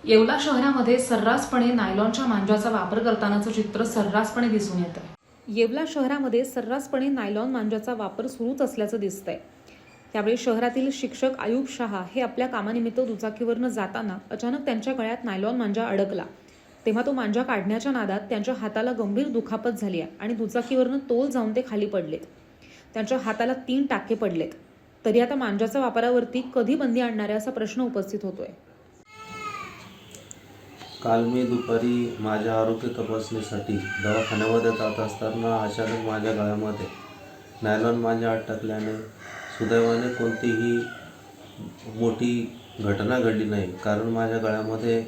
येवला शहरामध्ये सर्रासपणे नायलॉनच्या मांजाचा वापर करतानाचं चित्र सर्रासपणे दिसून येतं। येवला शहरामध्ये सर्रासपणे नायलॉन मांजाचा वापर सुरूच असल्याचं दिसतंय। त्यावेळी शहरातील शिक्षक आयुब शहा हे आपल्या कामानिमित्त दुचाकीवरनं जाताना अचानक त्यांच्या गळ्यात नायलॉन मांजा अडकला। तेव्हा तो मांजा काढण्याच्या नादात त्यांच्या हाताला गंभीर दुखापत झाली आहे आणि दुचाकीवरनं तोल जाऊन ते खाली पडलेत। त्यांच्या हाताला 3 टाके पडलेत। तरी आता मांजाच्या वापरावरती कधी बंदी आणणार आहे असा प्रश्न उपस्थित होतोय। काल मी दुपारी माझ्या आरोग्य तपासणीसाठी दवाखान्यामध्ये जात असताना अचानक माझ्या गळ्यामध्ये नायलॉन मांजा अटकल्याने सुदैवाने कोणतीही मोठी घटना घडली नाही, कारण माझ्या गळ्यामध्ये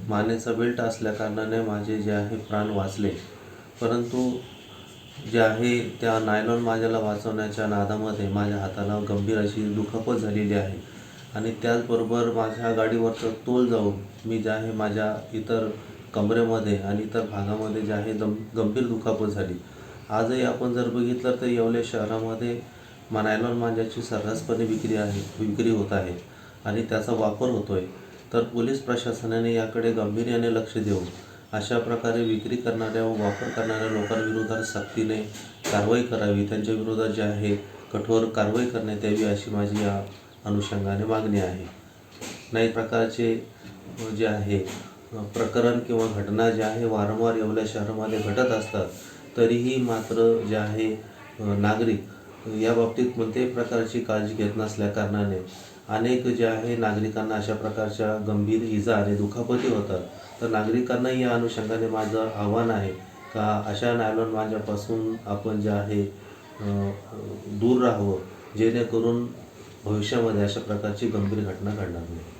मानेचा बेल्ट असल्याकारणाने माझे जे आहे प्राण वाचले। परंतु जे आहे त्या नायलॉन मांजाला वाचवण्याच्या नादामध्ये माझ्या हाताला गंभीर अशी दुखापत झालेली आहे आणि त्याचबरोबर माझ्या गाडीवरचं तोल जाऊन मी जे आहे माझ्या इतर कमरेमध्ये आणि इतर भागामध्ये जे आहे गंभीर दुखापत झाली। आजही आपण जर बघितलं तर येवले शहरामध्ये नायलॉन मांजाची सर्रासपणे विक्री होत आहे आणि त्याचा वापर होतोय। तर पोलीस प्रशासनाने याकडे गांभीर्याने लक्ष देऊन अशा प्रकारे विक्री करणाऱ्या व वापर करणाऱ्या लोकांविरोधात सक्तीने कारवाई करावी, त्यांच्या विरोधात जे आहे कठोर कारवाई करण्यात यावी अशी माझी या अनुषंगाने मागणी आहे। नाही प्रकारचे जे आहे प्रकरण किंवा घटना जे आहे वारंवार येवला शहरामध्ये घडत असतात, तरीही मात्र जे आहे नागरिक या बाबतीत कोणत्याही प्रकारची काळजी घेत नसल्याकारणाने अनेक जे आहे नागरिकांना अशा प्रकारच्या गंभीर इजा आणि दुखापती होतात। तर नागरिकांनाही या अनुषंगाने माझं आव्हान आहे का अशा नायलॉन मांजापासून आपण जे आहे दूर राहावं, जेणेकरून भविष्यामध्ये अशा प्रकारची गंभीर घटना घडणार नाही।